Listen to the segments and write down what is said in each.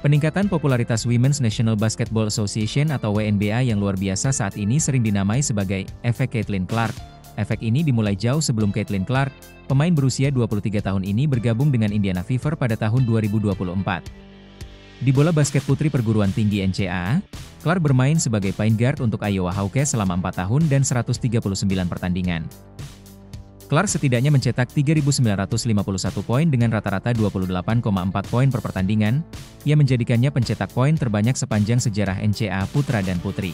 Peningkatan popularitas Women's National Basketball Association atau WNBA yang luar biasa saat ini sering dinamai sebagai efek Caitlin Clark. Efek ini dimulai jauh sebelum Caitlin Clark, pemain berusia 23 tahun ini bergabung dengan Indiana Fever pada tahun 2024. Di bola basket putri perguruan tinggi NCAA, Clark bermain sebagai point guard untuk Iowa Hawks selama 4 tahun dan 139 pertandingan. Clark setidaknya mencetak 3.951 poin dengan rata-rata 28,4 poin per pertandingan, yang menjadikannya pencetak poin terbanyak sepanjang sejarah NCAA putra dan putri.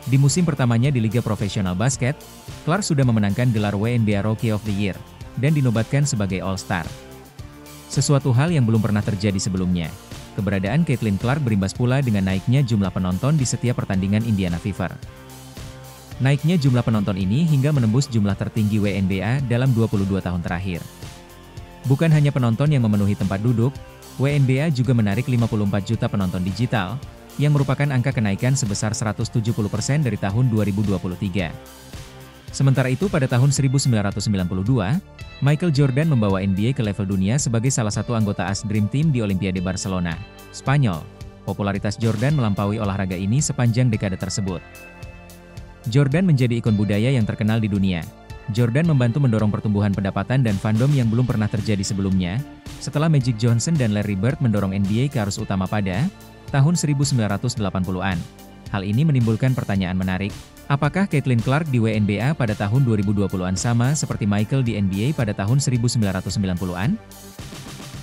Di musim pertamanya di Liga Profesional Basket, Clark sudah memenangkan gelar WNBA Rookie of the Year, dan dinobatkan sebagai All-Star. Sesuatu hal yang belum pernah terjadi sebelumnya. Keberadaan Caitlin Clark berimbas pula dengan naiknya jumlah penonton di setiap pertandingan Indiana Fever. Naiknya jumlah penonton ini hingga menembus jumlah tertinggi WNBA dalam 22 tahun terakhir. Bukan hanya penonton yang memenuhi tempat duduk, WNBA juga menarik 54 juta penonton digital, yang merupakan angka kenaikan sebesar 170% dari tahun 2023. Sementara itu pada tahun 1992, Michael Jordan membawa NBA ke level dunia sebagai salah satu anggota AS Dream Team di Olimpiade Barcelona, Spanyol. Popularitas Jordan melampaui olahraga ini sepanjang dekade tersebut. Jordan menjadi ikon budaya yang terkenal di dunia. Jordan membantu mendorong pertumbuhan pendapatan dan fandom yang belum pernah terjadi sebelumnya, setelah Magic Johnson dan Larry Bird mendorong NBA ke arus utama pada tahun 1980-an. Hal ini menimbulkan pertanyaan menarik, apakah Caitlin Clark di WNBA pada tahun 2020-an sama seperti Michael di NBA pada tahun 1990-an?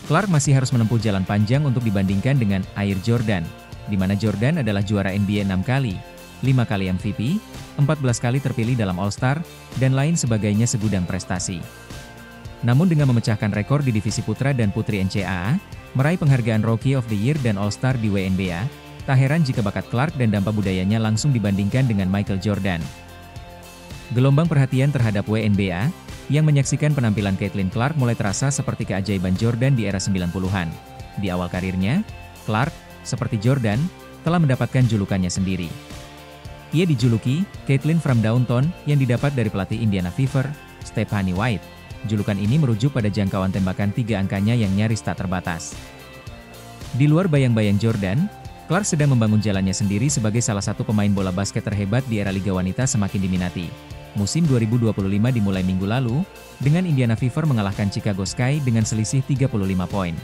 Clark masih harus menempuh jalan panjang untuk dibandingkan dengan Air Jordan, di mana Jordan adalah juara NBA 6 kali, 5 kali MVP, 14 kali terpilih dalam All-Star, dan lain sebagainya segudang prestasi. Namun dengan memecahkan rekor di divisi putra dan putri NCAA, meraih penghargaan Rookie of the Year dan All-Star di WNBA, tak heran jika bakat Clark dan dampak budayanya langsung dibandingkan dengan Michael Jordan. Gelombang perhatian terhadap WNBA, yang menyaksikan penampilan Caitlin Clark mulai terasa seperti keajaiban Jordan di era 90-an. Di awal karirnya, Clark, seperti Jordan, telah mendapatkan julukannya sendiri. Ia dijuluki Caitlin from Downtown yang didapat dari pelatih Indiana Fever, Stephanie White. Julukan ini merujuk pada jangkauan tembakan 3 angkanya yang nyaris tak terbatas. Di luar bayang-bayang Jordan, Clark sedang membangun jalannya sendiri sebagai salah satu pemain bola basket terhebat di era Liga Wanita semakin diminati. Musim 2025 dimulai minggu lalu, dengan Indiana Fever mengalahkan Chicago Sky dengan selisih 35 poin.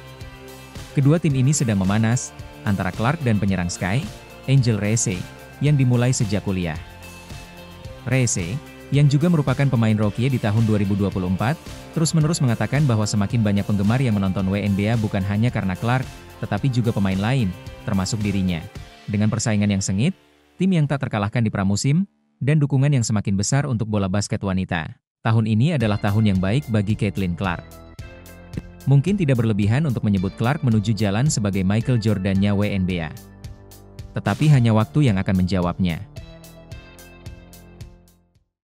Kedua tim ini sedang memanas, antara Clark dan penyerang Sky, Angel Reese, yang dimulai sejak kuliah. Reese, yang juga merupakan pemain rookie di tahun 2024, terus-menerus mengatakan bahwa semakin banyak penggemar yang menonton WNBA bukan hanya karena Clark, tetapi juga pemain lain, termasuk dirinya. Dengan persaingan yang sengit, tim yang tak terkalahkan di pramusim, dan dukungan yang semakin besar untuk bola basket wanita. Tahun ini adalah tahun yang baik bagi Caitlin Clark. Mungkin tidak berlebihan untuk menyebut Clark menuju jalan sebagai Michael Jordan-nya WNBA. Tetapi hanya waktu yang akan menjawabnya.